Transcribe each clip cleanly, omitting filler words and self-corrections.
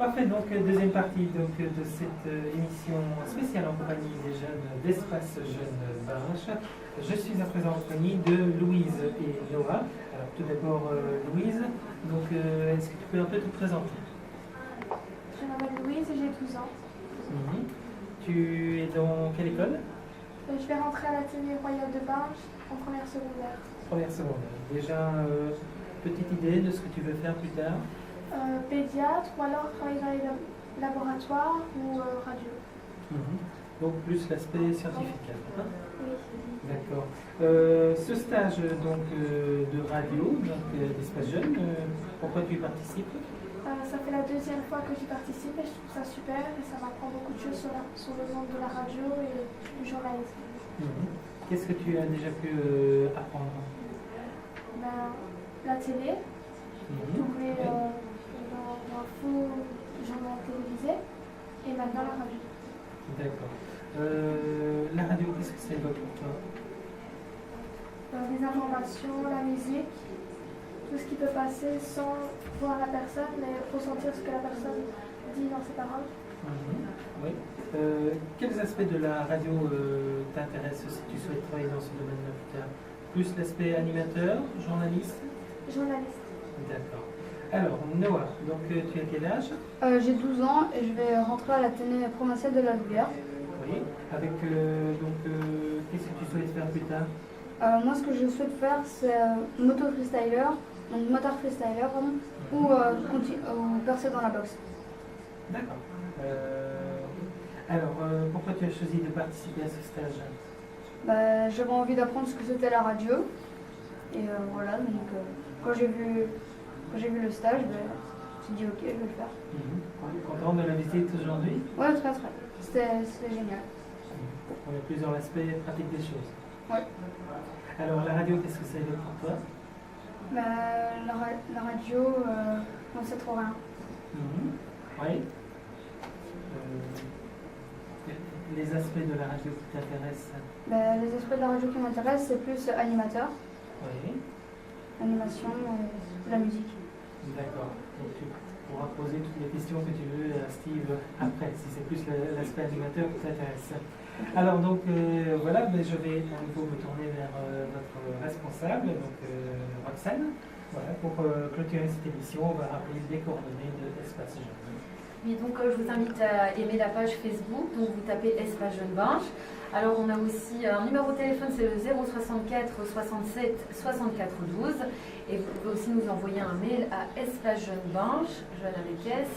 Parfait, donc deuxième partie donc, de cette émission spéciale en compagnie des jeunes d'Espace Jeunes Binche. Je suis à présent en compagnie de Louise et Noah. Alors tout d'abord Louise, donc est-ce que tu peux un peu te présenter? Je m'appelle Louise et j'ai 12 ans. Tu es dans quelle école? Je vais rentrer à l'atelier royal de Binche en première secondaire. Première secondaire. Déjà, petite idée de ce que tu veux faire plus tard? Pédiatre ou alors travailler dans les laboratoires ou radio. Donc plus l'aspect scientifique. Hein? Oui. D'accord. Ce stage donc, de radio, d'Espace Jeunes, pourquoi tu y participes? Ça fait la deuxième fois que j'y participe et je trouve ça super et ça m'apprend beaucoup de choses sur le monde de la radio et du journalisme. Qu'est-ce que tu as déjà pu apprendre? La télé, trouver l'info, journal télévisé et maintenant la radio. D'accord. La radio, qu'est-ce que ça évoque pour toi? Les informations, la musique, tout ce qui peut passer sans voir la personne, mais ressentir ce que la personne dit dans ses paroles. Oui. Quels aspects de la radio t'intéressent si tu souhaites travailler dans ce domaine-là plus tard? Plus l'aspect animateur, journaliste? Journaliste. D'accord. Alors, Noah, donc tu as quel âge? J'ai 12 ans et je vais rentrer à l'Athénée provincial de la Louvière. Oui. Avec, qu'est-ce que tu souhaites faire plus tard? Moi, ce que je souhaite faire, c'est motard freestyler, ou percer dans la boxe. D'accord. Alors, pourquoi tu as choisi de participer à ce stage? J'avais envie d'apprendre ce que c'était la radio. Et voilà, donc quand j'ai vu le stage, je me suis dit ok, je vais le faire. Content de la visite aujourd'hui? Ouais, très. C'était génial. On est plus dans l'aspect pratique des choses. Ouais. Alors, la radio, qu'est-ce que ça évoque pour toi? La radio, on sait trop rien. Oui. Les aspects de la radio qui t'intéressent? Les aspects de la radio qui m'intéressent, c'est plus animateur, Oui. animation, la musique. D'accord. Donc tu pourras poser toutes les questions que tu veux à Steve après, si c'est plus l'aspect animateur qui t'intéresse. Alors donc voilà, mais je vais à nouveau me tourner vers notre responsable, donc Roxane. Voilà, pour clôturer cette émission, on va rappeler les coordonnées de Espace Jeunes. Oui, donc je vous invite à aimer la page Facebook, donc vous tapez Espace Jeunes Binche. Alors on a aussi un numéro de téléphone, c'est le 064 67 64 12. Et vous pouvez aussi nous envoyer un mail à espacejeunesbinche, jeune avec S,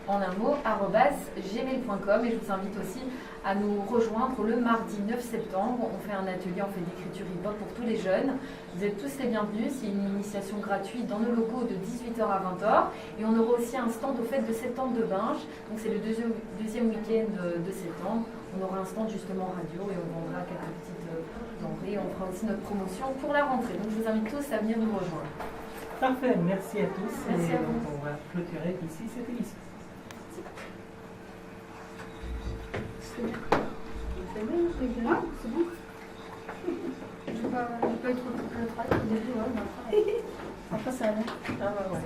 en un mot, @gmail.com. Et je vous invite aussi à nous rejoindre le mardi 9 septembre. On fait un atelier, on fait d'écriture hip-hop pour tous les jeunes. Vous êtes tous les bienvenus. C'est une initiation gratuite dans nos locaux de 18h à 20h. Et on aura aussi un stand aux fêtes de septembre de Binche. Donc c'est le deuxième week-end de septembre. On aura un stand justement radio et on vendra quelques petites denrées. On fera aussi notre promotion pour la rentrée. Donc je vous invite tous à venir nous rejoindre. Parfait, merci à tous. Merci à vous. Donc on va clôturer ici cette émission. C'est bon. Je vais pas être trop le travail au début, après ça allait. Ah, ouais.